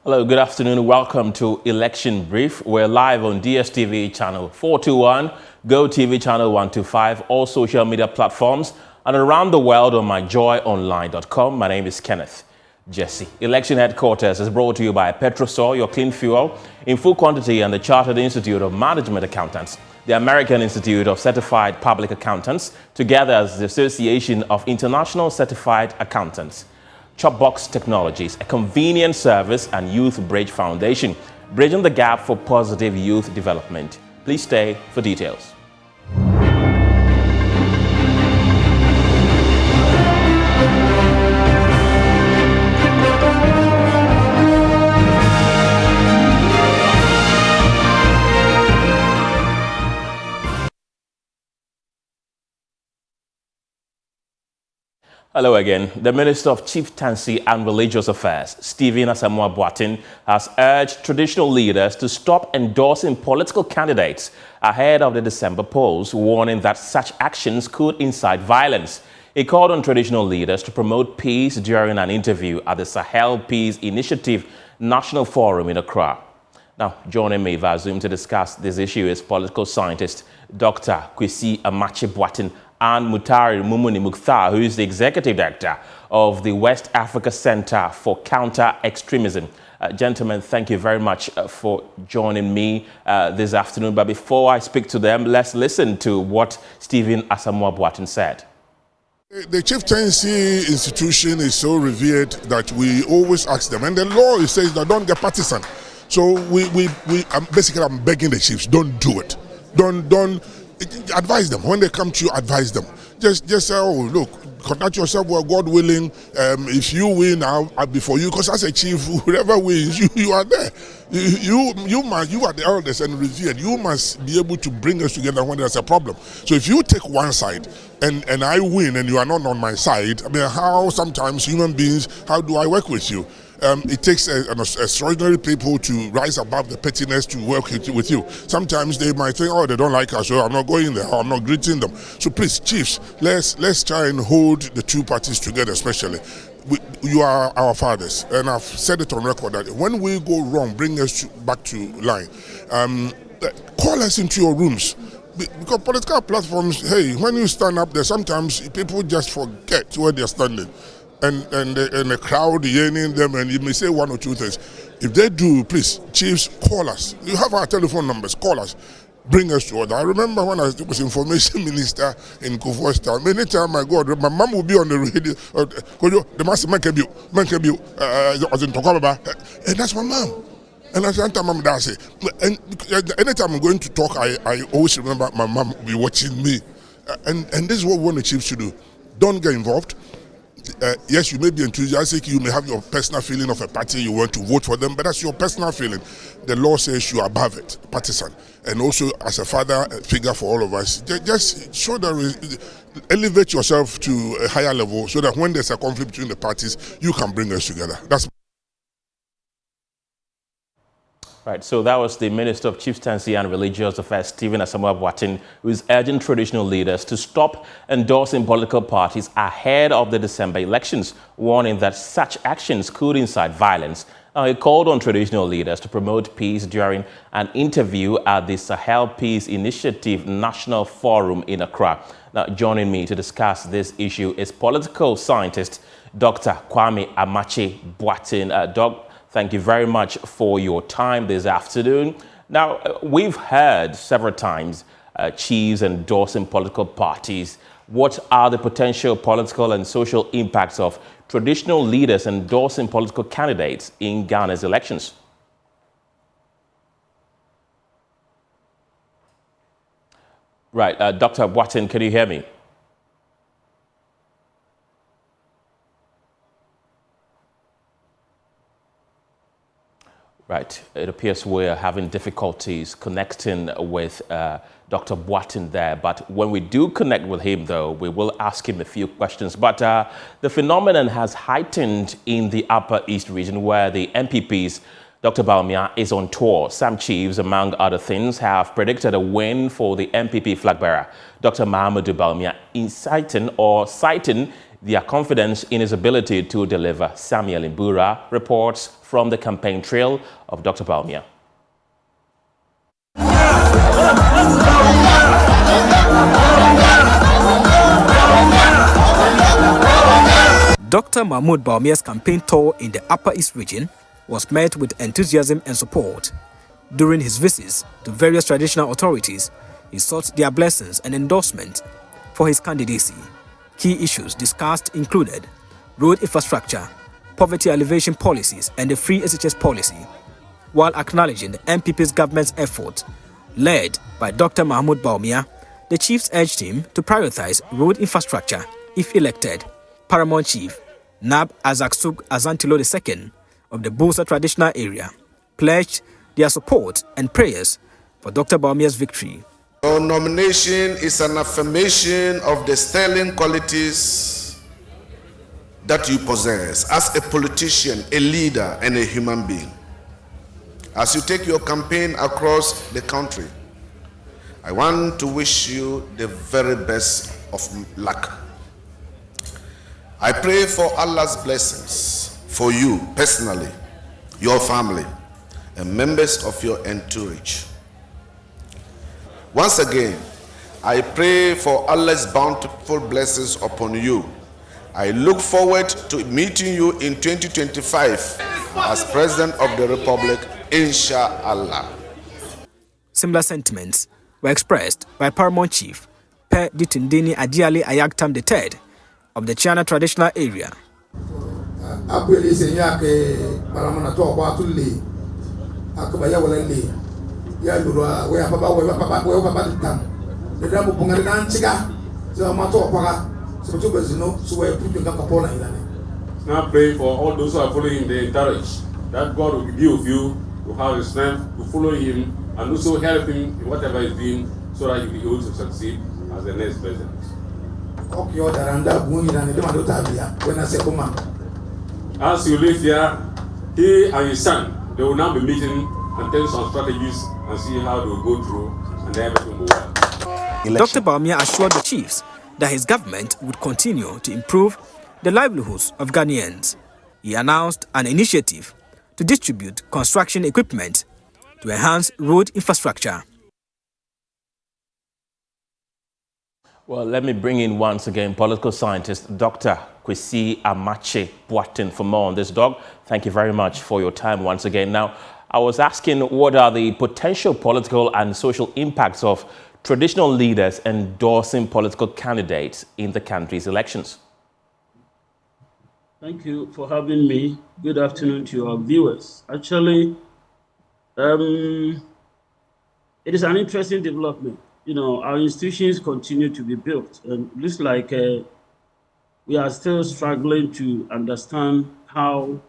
Hello, good afternoon. Welcome to Election Brief. We're live on DSTV channel 421, GoTV channel 125, all social media platforms, and around the world on myjoyonline.com. My name is Kenneth Jesse. Election headquarters is brought to you by Petrosol, your clean fuel in full quantity, and the Chartered Institute of Management Accountants, the American Institute of Certified Public Accountants, together as the Association of International Certified Accountants. Chopbox Technologies, a convenient service, and Youth Bridge Foundation, bridging the gap for positive youth development. Please stay for details. Hello again. The Minister of Chieftaincy and Religious Affairs, Stephen Asamoah Boateng, has urged traditional leaders to stop endorsing political candidates ahead of the December polls, warning that such actions could incite violence. He called on traditional leaders to promote peace during an interview at the Sahel Peace Initiative National Forum in Accra. Now, joining me via Zoom to discuss this issue is political scientist Dr. Kwesi Amache Boateng and Mutari Mumuni Mukhtar, who is the Executive Director of the West Africa Center for Counter-Extremism. Gentlemen, thank you very much for joining me this afternoon. But before I speak to them, let's listen to what Stephen Asamoah Boateng said. The chieftaincy institution is so revered that we always ask them, and the law says that don't get partisan. So basically I'm begging the chiefs, don't do it. Don't advise them. When they come to you, advise them. Just say, oh, look, conduct yourself well, God willing. If you win, I'll be for you. Because as a chief, whoever wins, you are there. You are the eldest and revered. You must be able to bring us together when there's a problem. So if you take one side and I win and you are not on my side, I mean, how sometimes human beings, how do I work with you? It takes extraordinary people to rise above the pettiness to work with you. Sometimes they might think, oh, they don't like us, so I'm not going there, or I'm not greeting them. So please, chiefs, let's try and hold the two parties together, especially. You are our fathers, and I've said it on record that when we go wrong, bring us back to line. Call us into your rooms. Because political platforms, hey, when you stand up there, sometimes people just forget where they're standing. And the crowd yearning them, and you may say one or two things. If they do, please, chiefs, call us. You have our telephone numbers, call us. Bring us to order. I remember when I was information minister in Kufuor's town, many times I go, my mom would be on the radio, the master man can be, and that's my mom. And I said, Mom, that's it. And anytime I'm going to talk, I always remember my mom will be watching me. And this is what we want the chiefs to do. Don't get involved. Yes, you may be enthusiastic, you may have your personal feeling of a party, you want to vote for them, but that's your personal feeling. The law says you are above it, partisan. And also, as a father figure for all of us, just show that, elevate yourself to a higher level so that when there's a conflict between the parties, you can bring us together. That's Right, so that was the Minister of Chieftaincy and Religious Affairs, Stephen Asamoah Boateng, who is urging traditional leaders to stop endorsing political parties ahead of the December elections, warning that such actions could incite violence. Now, he called on traditional leaders to promote peace during an interview at the Sahel Peace Initiative National Forum in Accra. Now, joining me to discuss this issue is political scientist Dr. Kwesi Amache Boateng. Doc, thank you very much for your time this afternoon. Now, we've heard several times chiefs endorsing political parties. What are the potential political and social impacts of traditional leaders endorsing political candidates in Ghana's elections? Right, Dr. Boateng, can you hear me? Right. It appears we're having difficulties connecting with Dr. Boateng there. But when we do connect with him, though, we will ask him a few questions. But the phenomenon has heightened in the Upper East region, where the MPP's Dr. Bawumia is on tour. Some chiefs, among other things, have predicted a win for the MPP flag bearer, Dr. Mahamudu Bawumia, citing their confidence in his ability to deliver. Samuel Imbura reports from the campaign trail of Dr. Bawumia. Dr. Mahmoud Bawumia's campaign tour in the Upper East region was met with enthusiasm and support. During his visits to various traditional authorities, he sought their blessings and endorsement for his candidacy. Key issues discussed included road infrastructure, poverty alleviation policies, and the free SHS policy, while acknowledging the MPP's government's effort. Led by Dr. Mahmoud Bawumia, the chiefs urged him to prioritize road infrastructure if elected. Paramount Chief Nab Azaksug Azantilo II of the Busa traditional area pledged their support and prayers for Dr. Bawumia's victory. Your nomination is an affirmation of the sterling qualities that you possess as a politician, a leader, and a human being. As you take your campaign across the country, I want to wish you the very best of luck. I pray for Allah's blessings for you personally, your family, and members of your entourage. Once again, I pray for Allah's bountiful blessings upon you. I look forward to meeting you in 2025 as President of the Republic, Inshallah. Similar sentiments were expressed by Paramount Chief Per Ditundini Adiale Ayagtam III of the China traditional area. Now pray for all those who are following the encourage that God will be with you, to have the strength to follow him and also help him in whatever he's doing so that he'll be able to succeed as the next president. As you live here, he and his son, they will now be meeting and tell some strategies and see how they will go through and then everything will work. Dr. Bawumia assured the chiefs that his government would continue to improve the livelihoods of Ghanaians. He announced an initiative to distribute construction equipment to enhance road infrastructure. Well, let me bring in once again political scientist Dr. Kwesi Amache Boateng for more on this, Doc. Thank you very much for your time once again. Now, I was asking what are the potential political and social impacts of traditional leaders endorsing political candidates in the country's elections? Thank you for having me. Good afternoon to your viewers. Actually, it is an interesting development. You know, our institutions continue to be built, and it looks like we are still struggling to understand how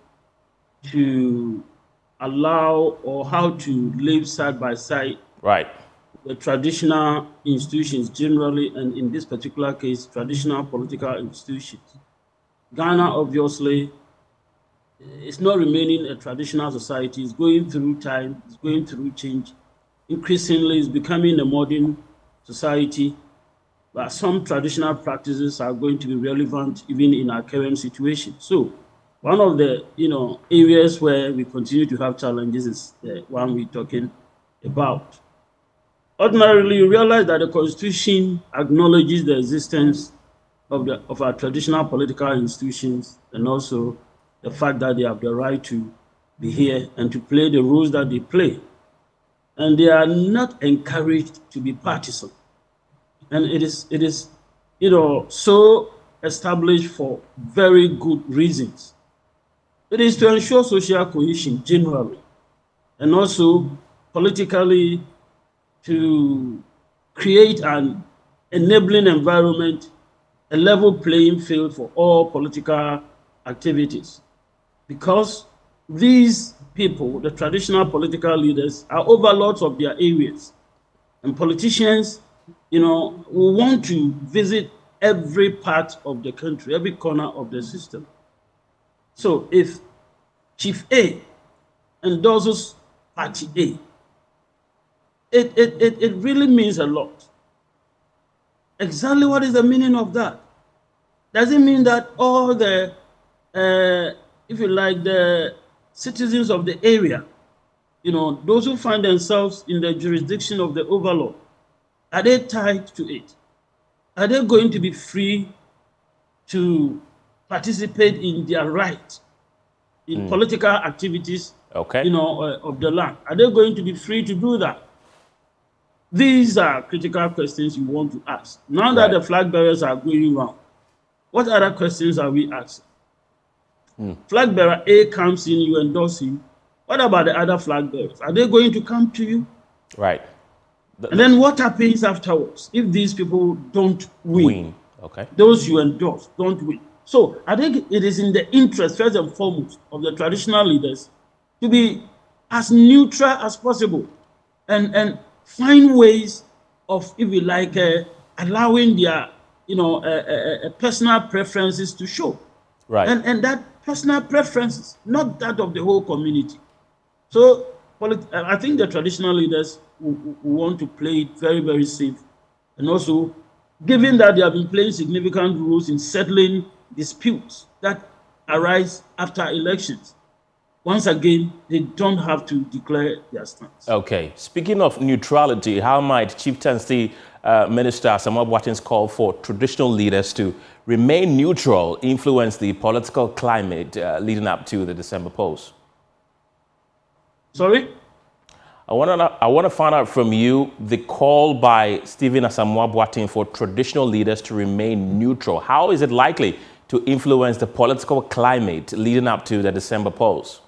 to allow or how to live side by side. Right. The traditional institutions generally, and in this particular case, traditional political institutions. Ghana, obviously, is not remaining a traditional society. It's going through time, it's going through change. Increasingly, it's becoming a modern society, but some traditional practices are going to be relevant even in our current situation. So, one of the areas where we continue to have challenges is the one we're talking about. Ordinarily, you realize that the Constitution acknowledges the existence of our traditional political institutions and also the fact that they have the right to be here and to play the roles that they play. And they are not encouraged to be partisan. And it is so established for very good reasons. It is to ensure social cohesion generally, and also politically to create an enabling environment, a level playing field for all political activities. Because these people, the traditional political leaders, are overlords of their areas. And politicians, will want to visit every part of the country, every corner of the system. So if Chief A endorses Party A, it really means a lot. Exactly what is the meaning of that? Does it mean that all the, if you like, the citizens of the area, those who find themselves in the jurisdiction of the overlord, are they tied to it? Are they going to be free to participate in their right in political activities of the land? Are they going to be free to do that? These are critical questions you want to ask. Now that the flag bearers are going around, what other questions are we asking? Flag bearer A comes in, you endorse him. What about the other flag bearers? Are they going to come to you? Right. And then what happens afterwards if these people don't win? Okay. Those you endorse don't win. So I think it is in the interest, first and foremost, of the traditional leaders to be as neutral as possible and find ways of, if you like, allowing their personal preferences to show. Right. And that personal preferences, not that of the whole community. So I think the traditional leaders who want to play it very, very safe. And also, given that they have been playing significant roles in settling disputes that arise after elections, once again, they don't have to declare their stance. Okay. Speaking of neutrality, how might Chieftaincy Minister Asamoah Boateng's call for traditional leaders to remain neutral influence the political climate leading up to the December polls? Sorry? I want to find out from you the call by Stephen Asamoah Boateng for traditional leaders to remain neutral. How is it likely to influence the political climate leading up to the December polls?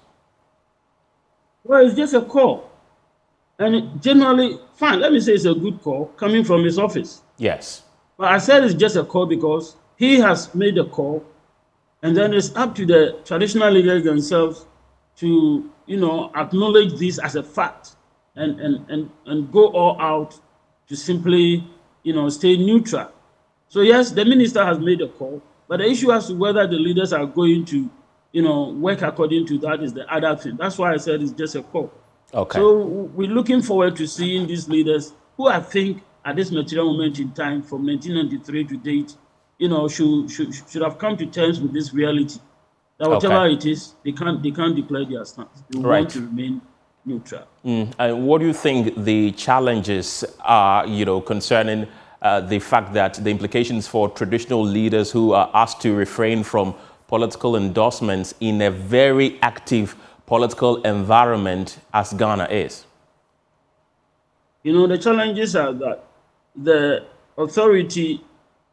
Well, it's just a call. And generally, fine, let me say it's a good call coming from his office. Yes. But I said it's just a call because he has made a call, and then it's up to the traditional leaders themselves to, acknowledge this as a fact and go all out to simply, stay neutral. So yes, the minister has made a call, but the issue as to whether the leaders are going to, work according to that is the other thing. That's why I said it's just a call. Okay. So we're looking forward to seeing these leaders who I think at this material moment in time from 1993 to date, should have come to terms with this reality. That whatever it is, they can't declare their stance. They want to remain neutral. And what do you think the challenges are, concerning the fact that the implications for traditional leaders who are asked to refrain from political endorsements in a very active political environment as Ghana is? The challenges are that the authority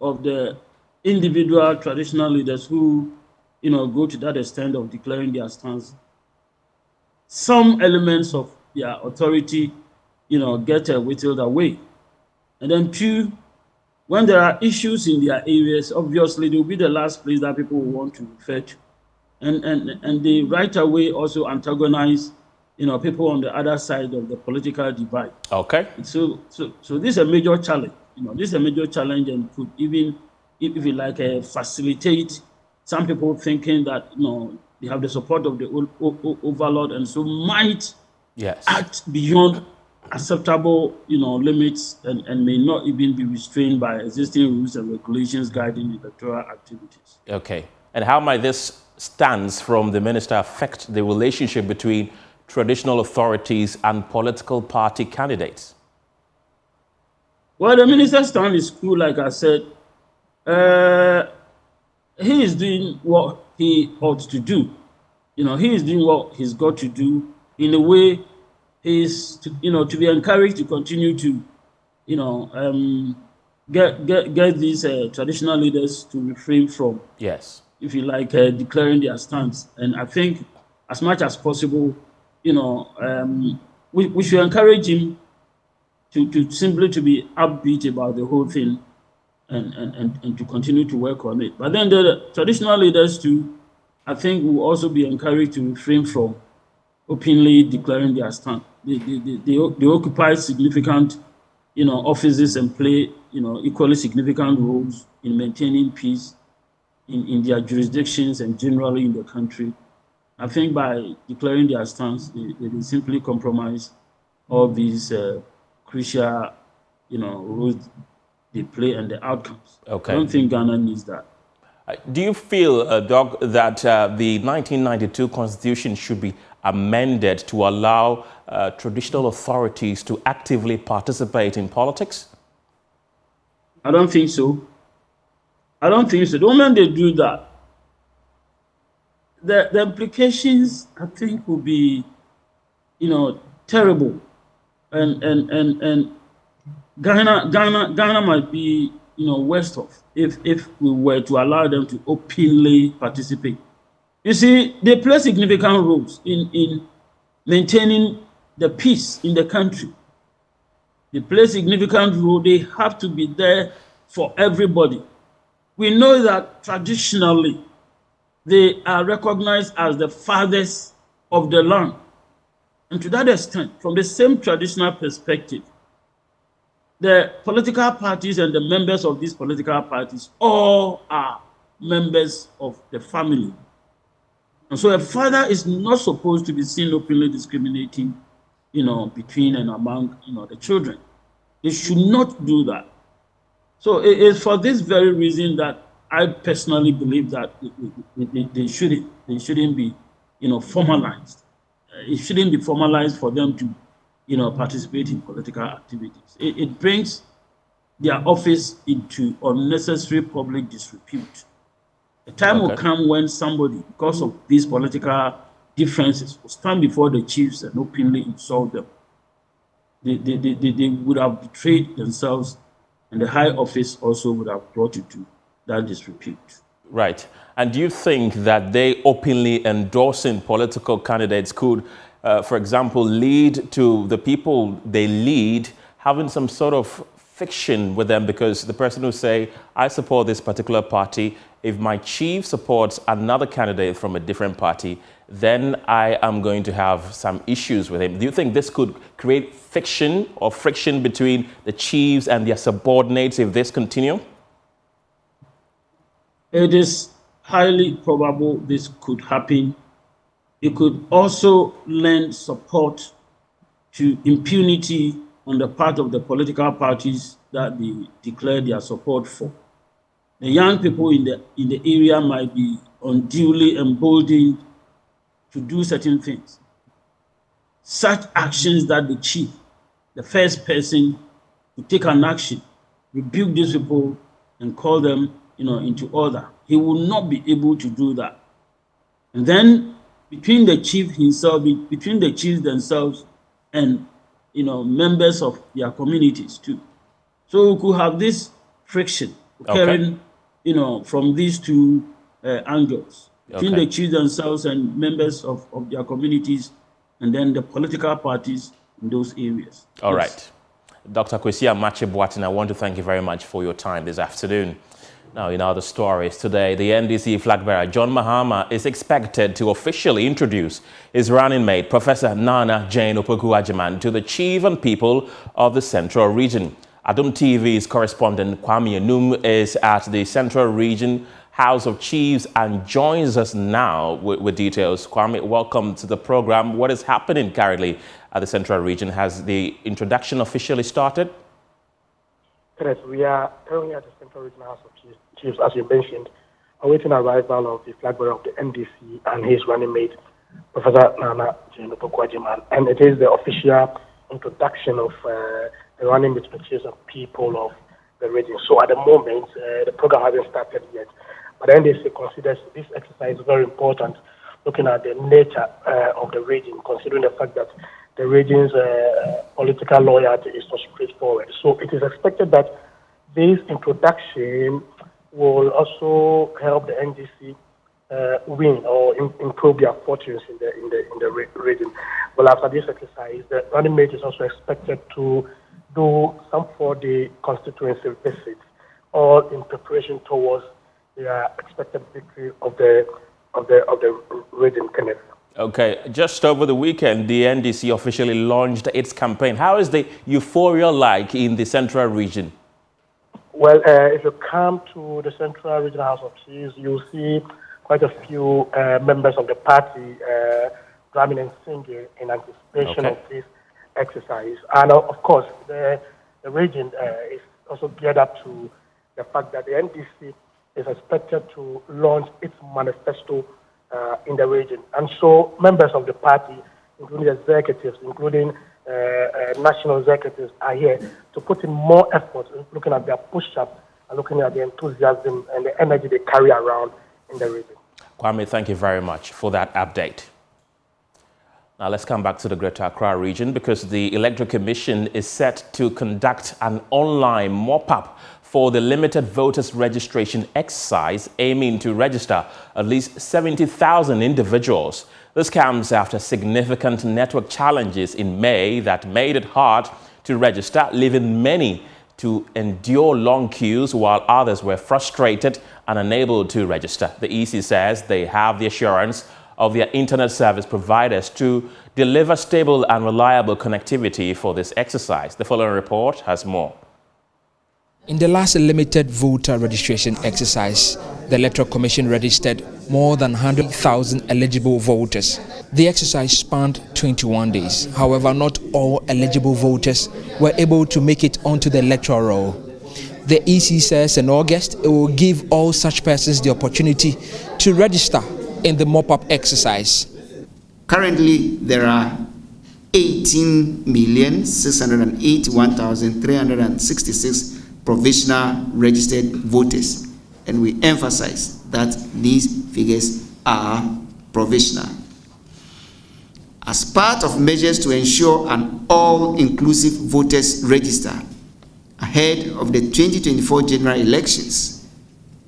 of the individual traditional leaders who, go to that extent of declaring their stance, some elements of their authority, get whittled away. And then two, when there are issues in their areas, obviously they will be the last place that people will want to refer to. And they right away also antagonize, people on the other side of the political divide. Okay. So this is a major challenge. This is a major challenge and could even, if you like, facilitate some people thinking that, they have the support of the overlord and so might act beyond acceptable, limits and may not even be restrained by existing rules and regulations guiding electoral activities. Okay. And how might this stance from the minister affect the relationship between traditional authorities and political party candidates? Well, the minister's stand is cool, like I said. He is doing what he ought to do. He is doing what he's got to do. In a way, he is, to be encouraged to continue to, get these traditional leaders to refrain from, if you like, declaring their stance. And I think, as much as possible, we should encourage him to simply to be upbeat about the whole thing and to continue to work on it. But then the traditional leaders too, I think, will also be encouraged to refrain from openly declaring their stand. They occupy significant, offices and play, equally significant roles in maintaining peace in their jurisdictions and generally in the country. I think by declaring their stance, they simply compromise all these crucial, roles they play and the outcomes. I don't think Ghana needs that. Do you feel, Doc, that the 1992 Constitution should be amended to allow traditional authorities to actively participate in politics? I don't think so. I don't think so. The moment they do that, the implications, I think, will be, terrible. And Ghana might be, worst off if we were to allow them to openly participate. You see, they play significant roles in maintaining the peace in the country. They play significant role. They have to be there for everybody. We know that traditionally they are recognized as the fathers of the land. And to that extent, from the same traditional perspective, the political parties and the members of these political parties all are members of the family. And so a father is not supposed to be seen openly discriminating, between and among, the children. They should not do that. So it is for this very reason that I personally believe that they shouldn't be, formalized. It shouldn't be formalized for them to, participate in political activities. It brings their office into unnecessary public disrepute. A time will come when somebody, because of these political differences, will stand before the chiefs and openly insult them. They would have betrayed themselves, and the high office also would have brought it to that disrepute. Right. And do you think that they openly endorsing political candidates could, for example, lead to the people they lead having some sort of fiction with them? Because the person who say, I support this particular party, if my chief supports another candidate from a different party, then I am going to have some issues with him. Do you think this could create fiction or friction between the chiefs and their subordinates if this continue? It is highly probable this could happen. It could also lend support to impunity on the part of the political parties that they declare their support for. The young people in the area might be unduly emboldened to do certain things. Such actions that the chief, the first person to take an action, rebuke these people and call them, into order. He will not be able to do that. And then between the chief himself, between the chiefs themselves and, members of their communities too. So we could have this friction occurring, from these two angles. Between the chiefs themselves and members of their communities, and then the political parties in those areas. All right. Dr. Kwesi Amakye-Boateng, I want to thank you very much for your time this afternoon. Now, in other stories today, the NDC flag bearer, John Mahama, is expected to officially introduce his running mate, Professor Nana Jane Opoku-Agyeman, to the chief and people of the Central Region. Adom TV's correspondent Kwame Enum is at the Central Region House of Chiefs and joins us now with details. Kwame, welcome to the program. What is happening currently at the Central Region? Has the introduction officially started? Yes, we are currently at the Central Regional House of Chiefs, as you mentioned, awaiting arrival of the flag bearer of the NDC and his running mate, Professor Nana Jane Opoku-Agyeman. And it is the official introduction of the running mate to the chiefs and people of the region. So at the moment, the program hasn't started yet. But the NDC considers this exercise very important, looking at the nature of the region, considering the fact that the region's political loyalty is not straightforward. So it is expected that this introduction will also help the NDC win or improve their fortunes in the region. Well, after this exercise, the running mate is also expected to do some 4-day constituency visits, all in preparation towards the expected victory of the region, Kenneth. Okay, just over the weekend, the NDC officially launched its campaign. How is the euphoria like in the Central Region? Well, if you come to the Central Regional House of Chiefs, you'll see quite a few members of the party drumming and singing in anticipation of this exercise. And of course, the region is also geared up to the fact that the NDC is expected to launch its manifesto in the region. And so members of the party, including executives, including national executives, are here to put in more effort, looking at their push-up and looking at the enthusiasm and the energy they carry around in the region. Kwame, thank you very much for that update. Now let's come back to the Greater Accra region, because the Electoral Commission is set to conduct an online mop-up for the limited voters registration exercise, aiming to register at least 70,000 individuals. This comes after significant network challenges in May that made it hard to register, leaving many to endure long queues while others were frustrated and unable to register. The EC says they have the assurance of their internet service providers to deliver stable and reliable connectivity for this exercise. The following report has more. In the last limited voter registration exercise, the Electoral Commission registered more than 100,000 eligible voters. The exercise spanned 21 days. However, not all eligible voters were able to make it onto the electoral roll. The EC says in August it will give all such persons the opportunity to register in the mop-up exercise. Currently, there are 18,681,366 provisional registered voters, and we emphasize that these figures are provisional. As part of measures to ensure an all-inclusive voters register ahead of the 2024 general elections,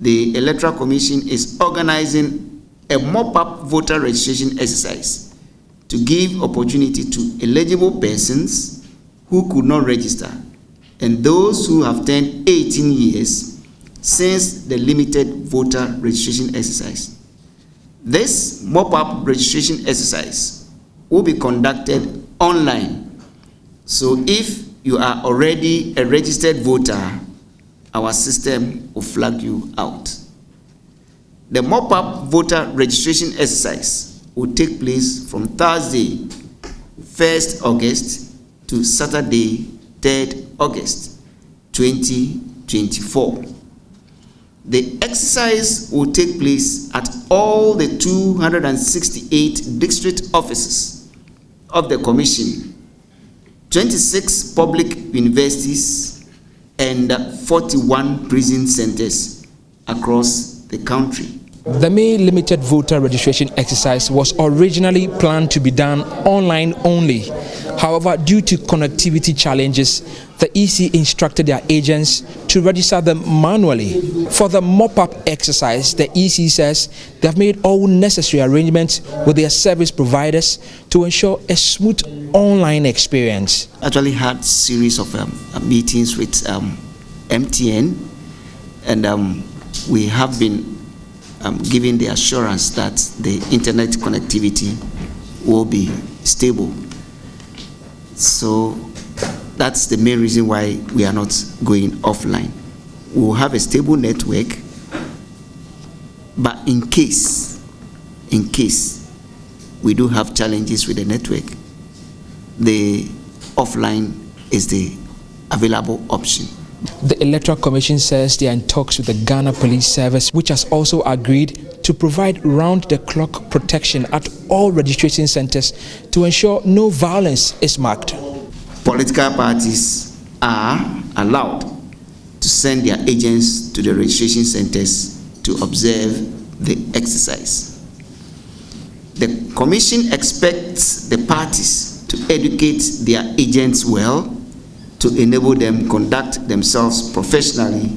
the Electoral Commission is organizing a mop-up voter registration exercise to give opportunity to eligible persons who could not register and those who have turned 18 years since the limited voter registration exercise. This mop-up registration exercise will be conducted online. So if you are already a registered voter, our system will flag you out. The mop-up voter registration exercise will take place from Thursday, 1st August to Saturday, 3rd August 2024. The exercise will take place at all the 268 district offices of the Commission, 26 public universities, and 41 prison centers across the country. The May limited voter registration exercise was originally planned to be done online only. However, due to connectivity challenges, the EC instructed their agents to register them manually. For the mop-up exercise, the EC says they have made all necessary arrangements with their service providers to ensure a smooth online experience. Actually had a series of meetings with MTN, and we have been giving the assurance that the internet connectivity will be stable. So that's the main reason why we are not going offline. We will have a stable network, but in case we do have challenges with the network, the offline is the available option. The Electoral Commission says they are in talks with the Ghana Police Service, which has also agreed to provide round-the-clock protection at all registration centers to ensure no violence is marked. Political parties are allowed to send their agents to the registration centers to observe the exercise. The Commission expects the parties to educate their agents well to enable them conduct themselves professionally.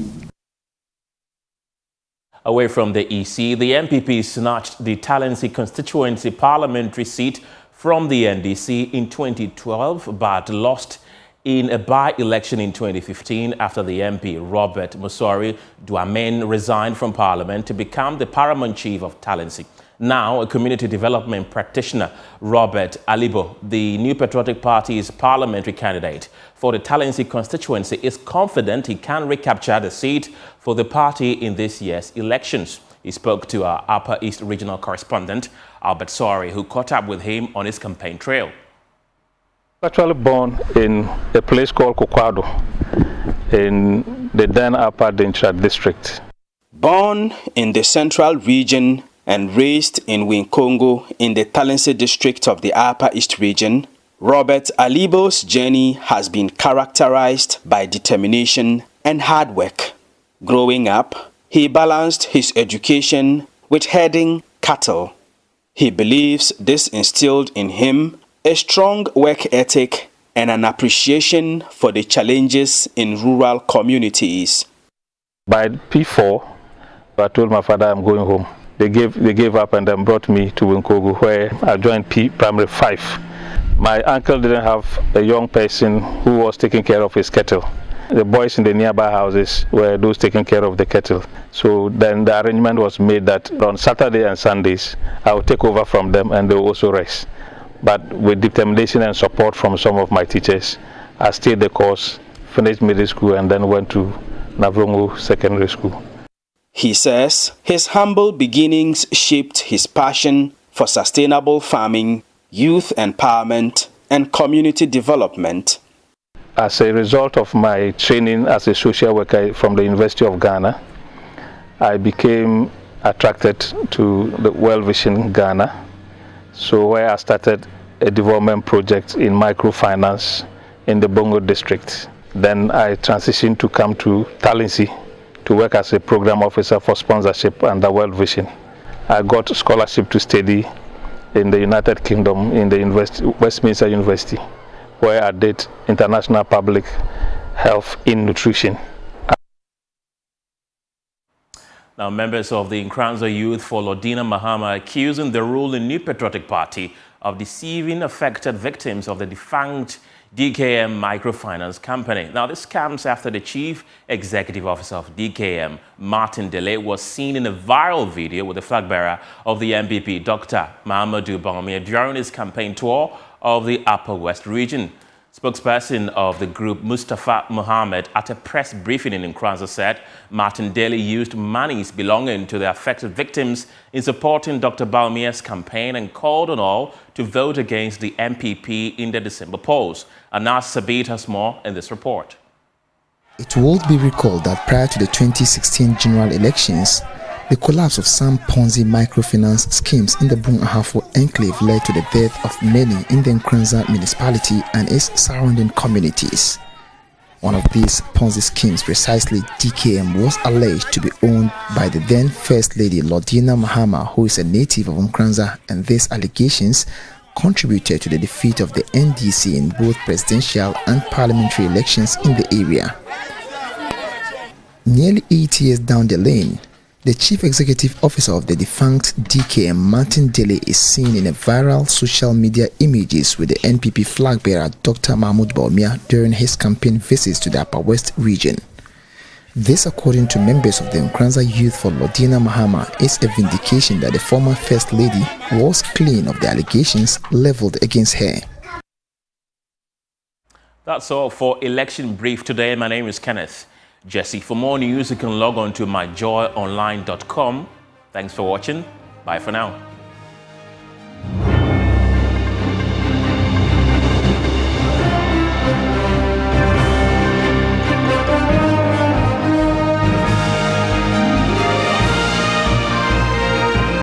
Away from the EC, the MPP snatched the Talensi constituency parliamentary seat from the NDC in 2012, but lost in a by-election in 2015 after the MP, Robert Musori Duamen, resigned from Parliament to become the paramount chief of Talensi. Now, a community development practitioner, Robert Alibo, the New Patriotic Party's parliamentary candidate for the Talensi constituency, is confident he can recapture the seat for the party in this year's elections. He spoke to our Upper East regional correspondent, Albert Sori, who caught up with him on his campaign trail. Actually born in a place called Kokwado in the then Upper Denchira district. Born in the Central Region and raised in Winkongo in the Talensi district of the Upper East Region, Robert Alibo's journey has been characterized by determination and hard work. Growing up, he balanced his education with herding cattle. He believes this instilled in him a strong work ethic and an appreciation for the challenges in rural communities. By P4, I told my father I'm going home. They gave up and then brought me to Winkogo, where I joined Primary 5. My uncle didn't have a young person who was taking care of his cattle. The boys in the nearby houses were those taking care of the cattle. So then the arrangement was made that on Saturday and Sundays, I would take over from them and they will also rest. But with determination and support from some of my teachers, I stayed the course, finished middle school, and then went to Navrongo Secondary School. He says his humble beginnings shaped his passion for sustainable farming, youth empowerment, and community development. As a result of my training as a social worker from the University of Ghana, I became attracted to the World Vision Ghana. So where I started a development project in microfinance in the Bongo district. Then I transitioned to come to Talensi to work as a program officer for sponsorship under World Vision. I got a scholarship to study in the United Kingdom in the Westminster University, where I did international public health in nutrition. Now, members of the Nkranza Youth for Lordina Mahama accusing the ruling New Patriotic Party of deceiving affected victims of the defunct DKM microfinance company. Now, this comes after the chief executive officer of DKM, Martin Dele, was seen in a viral video with the flag bearer of the MPP, Dr. Mahamudu Bawumia, during his campaign tour of the Upper West region. Spokesperson of the group, Mustafa Mohammed, at a press briefing in Nkranza said Martin Daly used monies belonging to the affected victims in supporting Dr. Bawumia's campaign and called on all to vote against the MPP in the December polls. Anas Sabit has more in this report. It will be recalled that prior to the 2016 general elections, the collapse of some Ponzi microfinance schemes in the Bung-Ahafo enclave led to the death of many in the Nkranza municipality and its surrounding communities. One of these Ponzi schemes, precisely DKM, was alleged to be owned by the then First Lady Lordina Mahama, who is a native of Nkranza, and these allegations contributed to the defeat of the NDC in both presidential and parliamentary elections in the area. Nearly 8 years down the lane, the chief executive officer of the defunct DKM, Martin Dele, is seen in a viral social media images with the NPP flag bearer Dr. Mahamudu Bawumia during his campaign visits to the Upper West region. This, according to members of the Nkranza Youth for Lordina Mahama, is a vindication that the former First Lady was clean of the allegations leveled against her. That's all for Election Brief today. My name is Kenneth Jesse. For more news, you can log on to myjoyonline.com. Thanks for watching. Bye for now.